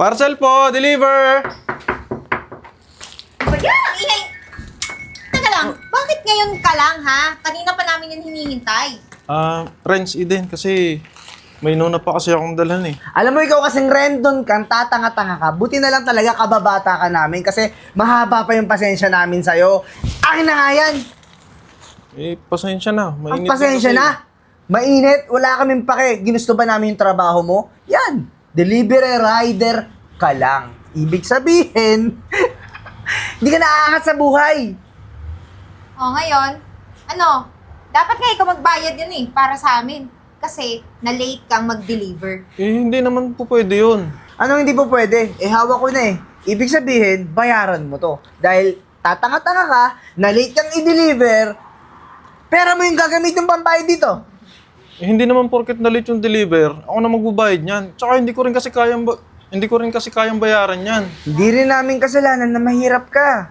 Parcel po! Deliver! Ba yan? Ang ingay! Teka lang, bakit ngayon ka lang, ha? Kanina pa namin yan hinihintay. Renz, Eden, kasi may nuna pa kasi akong dalhan eh. Alam mo, ikaw kasing random kang tatanga-tanga ka. Buti na lang talaga kababata ka namin kasi mahaba pa yung pasensya namin sa'yo. Akin na nga yan! Eh, pasensya na. Ang Mainit pasensya kasi. na! Mainit, wala kaming pake. Ginusto ba namin yung trabaho mo? Yan! Delivery rider ka lang. Ibig sabihin, hindi ka naaangat sa buhay. O, ngayon, ano, dapat nga ikaw magbayad yan eh, para sa amin. Kasi, na-late kang mag-deliver. Eh, hindi naman po pwede yun. Anong hindi po pwede? Eh, hawak ko na eh. Ibig sabihin, bayaran mo to. Dahil tatanga-tanga ka, na late kang i-deliver, pera mo yung gagamitin pambayad dito. Eh, hindi naman porket na late yung deliver, ako na magbabayad niyan. Tsaka hindi ko rin kasi kayang bayaran yan. Hindi rin namin kasalanan na mahirap ka.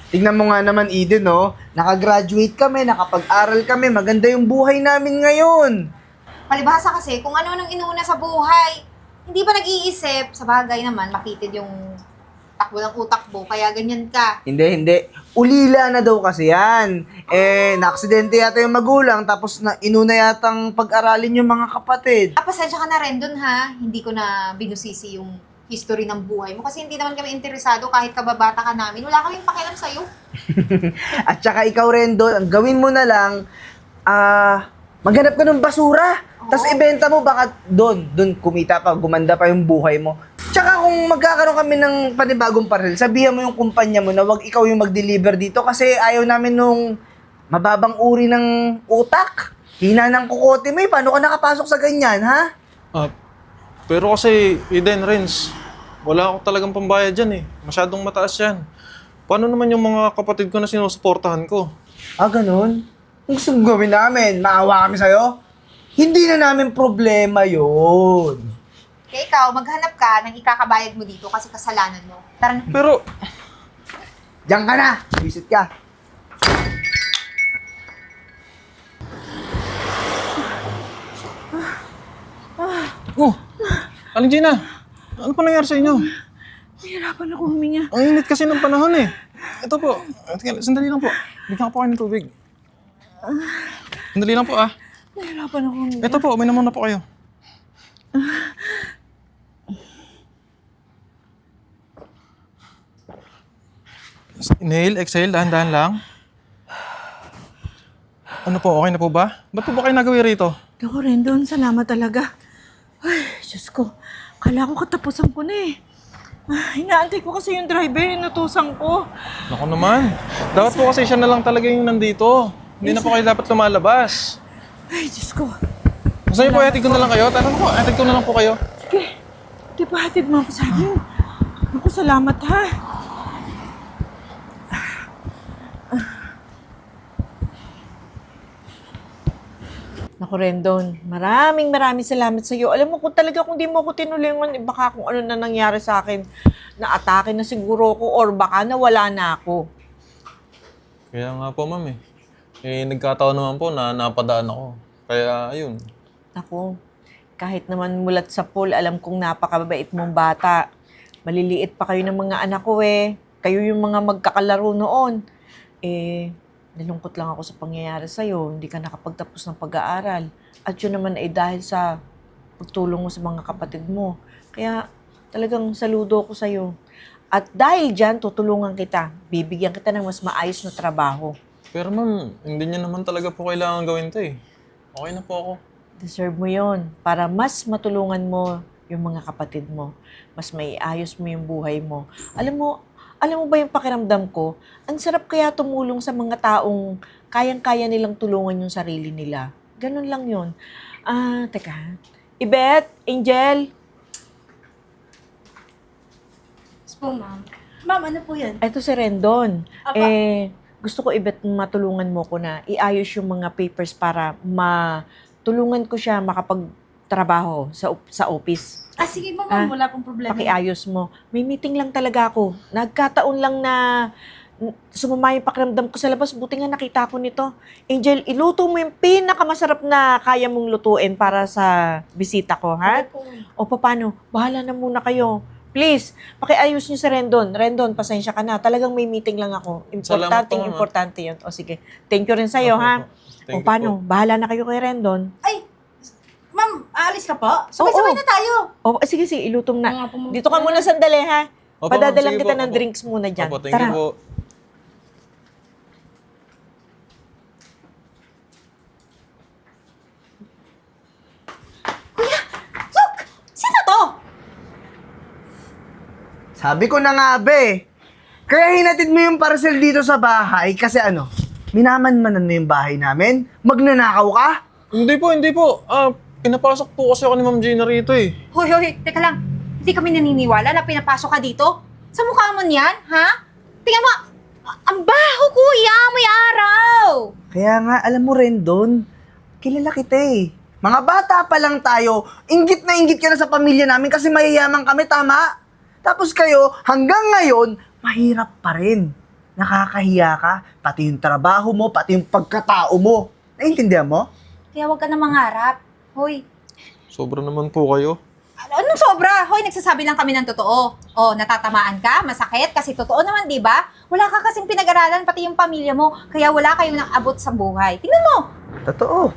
Tignan mo nga naman, Eden, no? Nakagraduate kami, nakapag-aral kami, maganda yung buhay namin ngayon. Palibhasa kasi, kung ano nang inuuna sa buhay, hindi pa nag-iisip, sa bagay naman, makitid yung takbo ng utak mo, kaya ganyan ka. Hindi. Ulila na daw kasi yan. Eh, na-aksidente yata yung magulang, tapos na inuna yatang pag-aralin yung mga kapatid. Pasensya ka na rin dun, ha? Hindi ko na binusisi yung history ng buhay mo kasi hindi naman kami interesado kahit kababata ka namin. Wala kaming pakialam sa'yo. At saka ikaw rin doon, ang gawin mo na lang, maghanap ka ng basura. Tapos ibenta mo, baka doon kumita pa, gumanda pa yung buhay mo. Tsaka kung magkakaroon kami ng panibagong parcel, sabihan mo yung kumpanya mo na wag ikaw yung mag-deliver dito kasi ayaw namin nung mababang uri ng utak. Hina ng kukote mo eh. Paano ka nakapasok sa ganyan, ha? Pero kasi, Eden, Renz, wala ako talagang pambayad dyan eh. Masyadong mataas yan. Paano naman yung mga kapatid ko na sinusuportahan ko? Ganun? Kung gusto mong gawin namin, maawa kami sa'yo? Hindi na namin problema yun. Kaya ikaw, maghanap ka ng ikakabayad mo dito kasi kasalanan mo. Tara na. Pero, Diyan ka na! Visit ka. Aling Gina, ano pa nangyari sa inyo? Nahirapan ako huminga. Ang init kasi ng panahon eh. Ito po, sandali lang po. Bigyan ko po kayo ng tubig. Sandali lang po ah. Nahirapan ako huminga. Ito po, uminom muna po kayo. Inhale, exhale, dahan-dahan lang. Ano po, okay na po ba? Ba't po ba kayo nagawi rito? Ako rin doon, salamat talaga. Ay, Diyos ko. Kala ko katapusan ko na eh. Inaantay ko kasi yung driver, inutusan ko. Naku naman. Dapat po kasi siya na lang talaga yung nandito. Hindi na po kayo dapat lumalabas. Ay, Diyos ko. Gusto niyo po, hatid ko na lang kayo? Tara na po, hatid ko na lang po kayo. Sige, di ba hatid mo ako sa akin? Ako, salamat ha. Naku, Rendon, maraming salamat sa iyo. Alam mo, kung di mo ako tinulungan, baka kung ano na nangyari sa akin, na-atake na siguro ko or baka nawala na ako. Kaya nga po, ma'am eh. Eh, nagkataon naman po na napadaan ako. Kaya, ayun. Naku, kahit naman mulat sa pool, alam kong napakababait mong bata. Maliliit pa kayo ng mga anak ko eh. Kayo yung mga magkakalaro noon. Eh, nalungkot lang ako sa pangyayari sa'yo. Hindi ka nakapagtapos ng pag-aaral. At yun naman ay dahil sa pagtulong mo sa mga kapatid mo. Kaya talagang saludo ko sa'yo. At dahil dyan, tutulungan kita. Bibigyan kita ng mas maayos na trabaho. Pero ma'am, hindi niya naman talaga po kailangan gawin to eh. Okay na po ako. Deserve mo yon para mas matulungan mo yung mga kapatid mo. Mas maiayos mo yung buhay mo. Alam mo ba yung pakiramdam ko? Ang sarap kaya tumulong sa mga taong kayang-kaya nilang tulungan yung sarili nila. Ganun lang yun. Teka. Ibet, Angel. Yes po, ma'am. Ma'am, ano po yan? Ito si Rendon. Apa. Gusto ko, Ibet, matulungan mo ko na iayos yung mga papers para matulungan ko siya makapagtrabaho sa office. Sige po, ma'am. Wala pong problema. Pakiayos mo. May meeting lang talaga ako. Nagkataon lang na sumama yung pakiramdam ko sa labas. Buti nga nakita ko nito. Angel, iluto mo yung pinakamasarap na kaya mong lutuin para sa bisita ko, ha? Okay po. O paano? Bahala na muna kayo. Please, pakiayos niyo si Rendon. Rendon, pasensya ka na. Talagang may meeting lang ako. Salamat po, ma'am. Importante yun. O sige, thank you rin sa'yo, Opo, ha? opo. Thank O you paano? po. Bahala na kayo kay Rendon. Ay, ma'am, aalis ka po? Sabay-sabay Oo. na tayo. O, sige, ilutong na. Oo nga po, ma'am. Dito ka muna sandali, ha? Opo, ma'am. Padadalang Sige kita po, ng opo. drinks muna dyan. Opo, thank Tara. you po. Look! Sino to? Sabi ko na nga, be. Kaya hinatid mo yung parcel dito sa bahay kasi ano, minamanmanan mo yung bahay namin? Magnanakaw ka? Hindi po. Pinapasok po kasi ako ni Ma'am Gina rito eh. Hoy, teka lang. Hindi kami naniniwala na pinapasok ka dito. Sa mukha mo niyan, ha? Tingnan mo, ang baho, kuya, may araw. Kaya nga, alam mo rin doon, kilala kita eh. Mga bata pa lang tayo, inggit na inggit ka na sa pamilya namin kasi mayayaman kami, tama? Tapos kayo, hanggang ngayon, mahirap pa rin. Nakakahiya ka, pati yung trabaho mo, pati yung pagkatao mo. Naiintindihan mo? Kaya huwag ka na mangarap. Hoy, Sobra naman po kayo. anong sobra? Hoy, nagsasabi lang kami ng totoo. Oh, natatamaan ka, masakit, kasi totoo naman, di ba? Wala ka kasing pinag-aralan, pati yung pamilya mo, kaya wala kayong abot sa buhay. Tingnan mo! Totoo.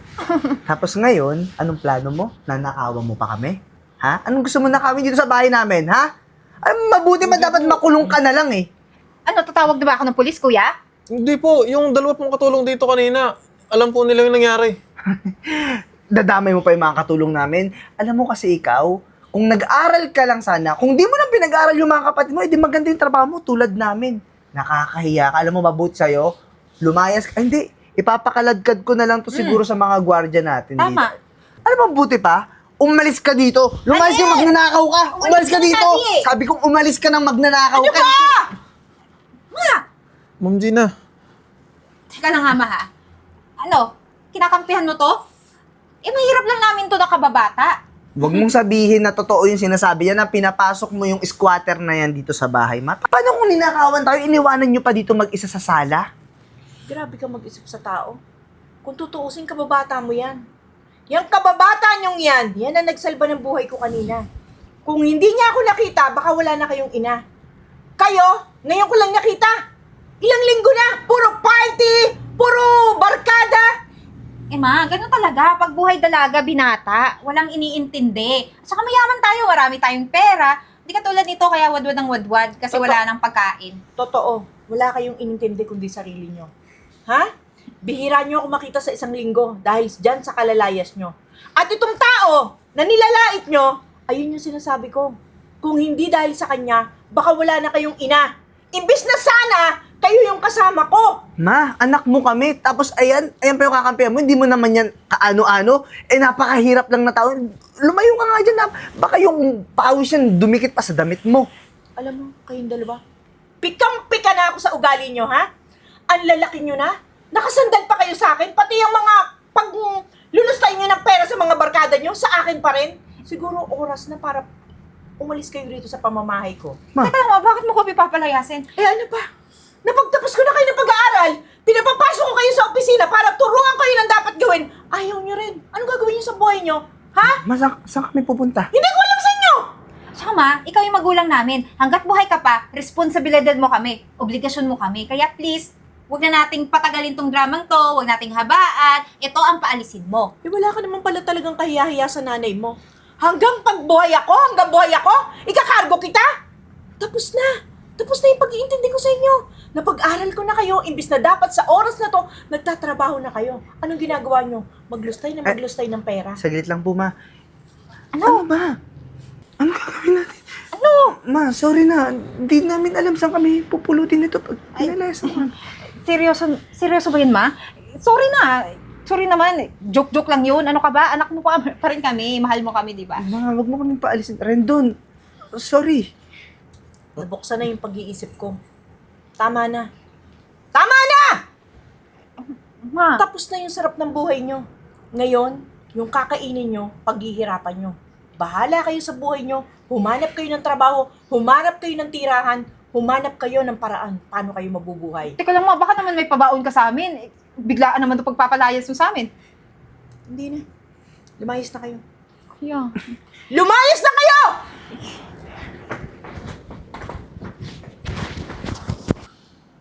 Tapos ngayon, anong plano mo? Nanakawan mo pa kami? Ha? Anong gusto mo nakawin dito sa bahay namin, ha? Ay, mabuti man dapat makulong ka na lang eh. Ano, tatawag na ba ako ng pulis, kuya? Hindi po. Yung dalawa pong katulong dito kanina, alam po nila yung nangyari. Dadamay mo pa yung mga katulong namin. Alam mo kasi ikaw, kung nag-aral ka lang sana, kung di mo lang pinag-aral yung mga kapatid mo, edi maganda yung trabaho mo tulad namin. Nakakahiya ka. Alam mo, mabuti sa'yo, lumayas ka. Ay, hindi, ipapakaladkad ko na lang to siguro sa mga gwardiya natin Tama. dito. Alam mo, buti pa, umalis ka dito. Lumayas ka, magnanakaw ka. Umalis ka ka dito. sabi eh. Sabi kong umalis ka nang magnanakaw ka. Ma'am Gina, Teka lang nga, ma, ha? Ano, kinakampihan mo to? Mahirap lang namin to na kababata. Huwag mong sabihin na totoo yung sinasabi yan na pinapasok mo yung squatter na yan dito sa bahay. Paano kung ninakawan tayo, iniwanan nyo pa dito mag-isa sa sala? Grabe ka mag-isip sa tao. Kung tutuusin, kababata mo yan. Yang kababata niyong yan ang nagsalba ng buhay ko kanina. Kung hindi niya ako nakita, baka wala na kayong ina. Kayo, ngayon ko lang nakita. Ilang linggo na, puro party, puro barkada. Ma, ganun talaga. Pag buhay dalaga, binata, walang iniintindi. At saka mayaman tayo, marami tayong pera. Hindi ka tulad nito, kaya wadwad ang wadwad kasi Totoo. wala nang pagkain. Totoo, wala kayong inintindi kundi sarili nyo. Ha? Bihira nyo ako makita sa isang linggo dahil dyan sa kalalayas nyo. At itong tao na nilalait nyo, ayun yung sinasabi ko. Kung hindi dahil sa kanya, baka wala na kayong ina. Imbis na sana, kayo yung kasama ko. Ma, anak mo kami. Tapos ayan pa yung kakampihan mo. Hindi mo naman yan kaano-ano. Napakahirap lang na tao. Lumayo ka nga dyan na. Baka yung pawis yan dumikit pa sa damit mo. Alam mo, kayong dalawa, pikang-pika na ako sa ugali nyo, ha? Ang lalaki nyo na. Nakasandal pa kayo sa akin. Pati yung mga lulustay nyo ng pera sa mga barkada nyo, sa akin pa rin. Siguro oras na para umalis kayo rito sa pamamahay ko. Teka lang, ma, bakit mo ko pipapalayasin? Eh ano pa? Napagtapos ko na kayo ng pag-aaral, pinapapasok ko kayo sa opisina para turuan kayo ng dapat gawin. Ayaw nyo rin. Anong gagawin nyo sa buhay nyo? Ha? Ma, saan kami pupunta? Hindi ko alam sa inyo! Saka ma, ikaw yung magulang namin. Hanggat buhay ka pa, responsibilidad mo kami. Obligasyon mo kami. Kaya please, huwag na nating patagalin tong dramang to, huwag nating habaan. Ito ang paalisin mo. Eh wala ka naman pala talagang kahiyahiya sa nanay mo. Hanggang buhay ako, ikakargo kita. Tapos na yung pag-iintindi ko sa inyo. Napag-aral ko na kayo, imbis na dapat sa oras na to, nagtatrabaho na kayo. Anong ginagawa nyo? Maglustay ng pera. Saglit lang po, ma. Ano? Ba? Ano gagawin natin? Ano? Ma, sorry na. Hindi namin alam saan kami pupulutin ito pag pinalayas ako. Seryoso ba yun, ma? Sorry naman. Joke-joke lang yun. Ano ka ba? Anak mo pa rin kami. Mahal mo kami, di ba? Ma, wag mo kaming paalisin. Rendon, sorry. Nabuksan na yung pag-iisip ko. Tama na! Tama na! Ma, Tapos na yung sarap ng buhay nyo. Ngayon, yung kakainin nyo, paghihirapan nyo. Bahala kayo sa buhay nyo. Humanap kayo ng trabaho. Humanap kayo ng tirahan. Humanap kayo ng paraan. Paano kayo mabubuhay. teka lang, ma. Baka naman may pabaon ka sa amin. Biglaan naman ito pagpapalayas mo sa amin. Hindi na. Lumayas na kayo. Yeah. Lumayas na kayo!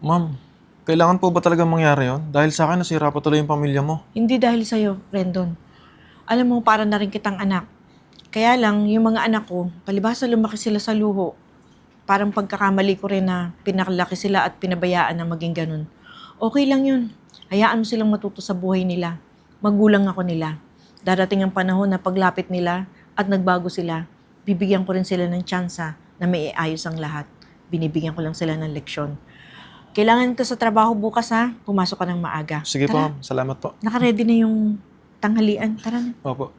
Ma'am, kailangan po ba talaga mangyari yon? Dahil sa akin, nasira pa tuloy yung pamilya mo. Hindi dahil sa'yo, Rendon. Alam mo, para na rin kitang anak. Kaya lang, yung mga anak ko, palibhasa lumaki sila sa luho. Parang pagkakamali ko rin na pinakalaki sila at pinabayaan na maging ganun. Okay lang yun. Hayaan mo silang matuto sa buhay nila. Magulang ako nila. Darating ang panahon na paglapit nila at nagbago sila, bibigyan ko rin sila ng tsansa na may iayos ang lahat. Binibigyan ko lang sila ng leksyon. Kailangan ka sa trabaho bukas ha. Pumasok ka ng maaga. Sige po, Tara. ma'am. Salamat po. Naka-ready na yung tanghalian. Tara na. Opo.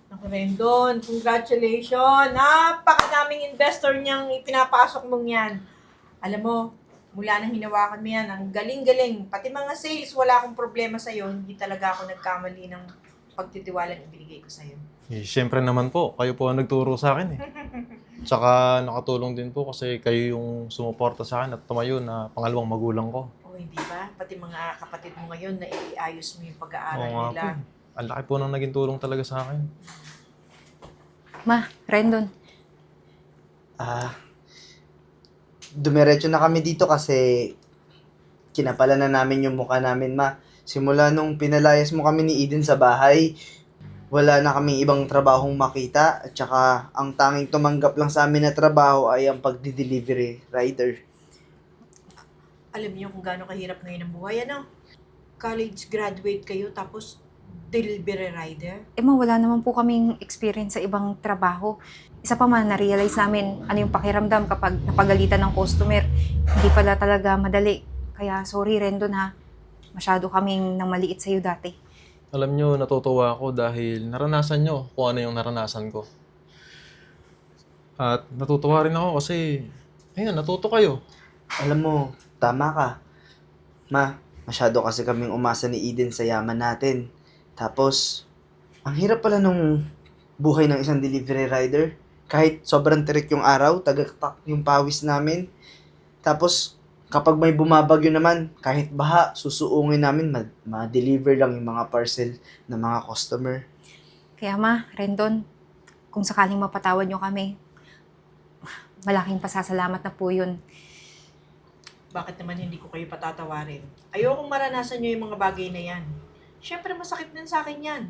Naku, Rendon, congratulations! Napakadaming investor niyang ipinapasok mong yan. Alam mo, mula nang hinawakan mo yan, ang galing-galing. Pati mga sales, wala akong problema sa'yo. Hindi talaga ako nagkamali ng pagtitiwalang ibinigay ko sa'yo. Eh, syempre naman po, kayo po ang nagturo sa akin eh. Tsaka nakatulong din po kasi kayo yung sumuporta sa akin at tumayo na pangalawang magulang ko. O hindi ba? Pati mga kapatid mo ngayon na iayos mo yung pag-aaral Oo nga nila. po. Ang laki po nang naging tulong talaga sa akin. Ma, Rendon, Dumiretso na kami dito kasi kinapala na namin yung mukha namin, ma. Simula nung pinalayas mo kami ni Eden sa bahay, wala na kaming ibang trabahong makita at saka ang tanging tumanggap lang sa amin na trabaho ay ang pagdi-delivery rider. Alam niyo kung gaano kahirap ngayon ang buhay, ano? College graduate kayo tapos delivery rider? wala naman po kaming experience sa ibang trabaho. Isa pa man, na-realize namin ano yung pakiramdam kapag napagalitan ng customer. Hindi pala talaga madali. Kaya sorry, Rendon ha. Masyado kaming nang maliit sa'yo dati. Alam nyo, natutuwa ako dahil naranasan nyo kung ano yung naranasan ko. At natutuwa rin ako kasi, ayun, natuto kayo. Alam mo, tama ka. Ma, masyado kasi kaming umasa ni Eden sa yaman natin. Tapos, ang hirap pala nung buhay ng isang delivery rider. Kahit sobrang tirik yung araw, tagaktak yung pawis namin. Tapos, kapag may bumabagyo naman, kahit baha, susuungin namin, ma-deliver lang yung mga parcel ng mga customer. Kaya ma, Rendon, kung sakaling mapatawad nyo kami, malaking pasasalamat na po yun. Bakit naman hindi ko kayo patatawarin? Ayokong maranasan nyo yung mga bagay na yan. Siyempre masakit din sa akin yan.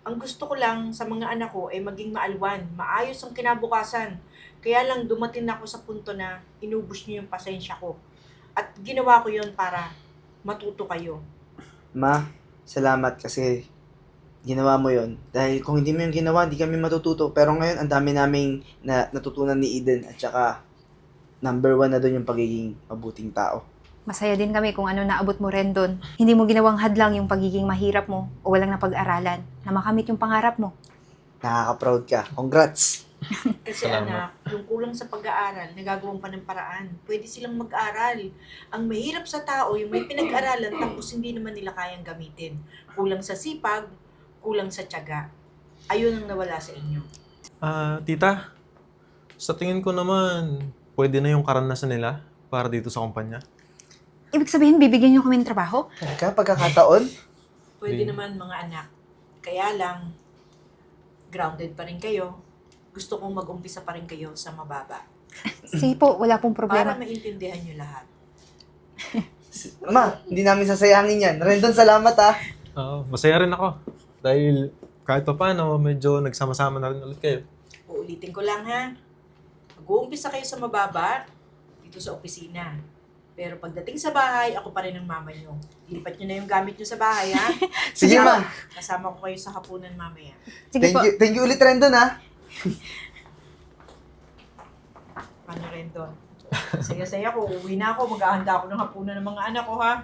Ang gusto ko lang sa mga anak ko ay maging maalwan, maayos ang kinabukasan. Kaya lang dumating ako sa punto na inubos nyo yung pasensya ko. At ginawa ko yun para matuto kayo. Ma, salamat kasi ginawa mo yon. Dahil kung hindi mo yung ginawa, hindi kami matututo. Pero ngayon, ang dami naming natutunan ni Eden at saka number 1 na doon yung pagiging mabuting tao. Masaya din kami kung ano naabot mo, Rendon. Hindi mo ginawang hadlang yung pagiging mahirap mo o walang napag-aralan na makamit yung pangarap mo. Nakaka-proud ka. Congrats! Kasi Salamat. anak, yung kulang sa pag-aaral, nagagawang pa ng paraan. Pwede silang mag-aral. Ang mahirap sa tao, yung may pinag-aralan tapos hindi naman nila kayang gamitin. Kulang sa sipag, kulang sa tiyaga. Ayun ang nawala sa inyo. Tita, sa tingin ko naman, pwede na yung karanasan nila para dito sa kumpanya. Ibig sabihin, bibigyan nyo kami ng trabaho? Talaga, pagkakataon? Pwede Hindi. naman mga anak. Kaya lang, grounded pa rin kayo. Gusto kong mag-umpisa pa rin kayo sa mababa. Sige po, wala pong Para problema. maintindihan nyo lahat. Ma, hindi namin sasayangin yan. Rendon, salamat ah. Masaya rin ako. Dahil kahit pa paano, medyo nagsama-sama na rin ulit kayo. Uulitin ko lang ha. Mag-uumpisa kayo sa mababa, dito sa opisina. Pero pagdating sa bahay, ako pa rin ang mama nyo. Lipat nyo na yung gamit nyo sa bahay, ha? Sige, ma. Kasama ko kayo sa hapunan mamaya. Sige po. Thank you ulit, Rendon ah. Paano rin doon? Saya-saya ko, uuwi na ako, maghahanda ako ng hapunan ng mga anak ko, ha?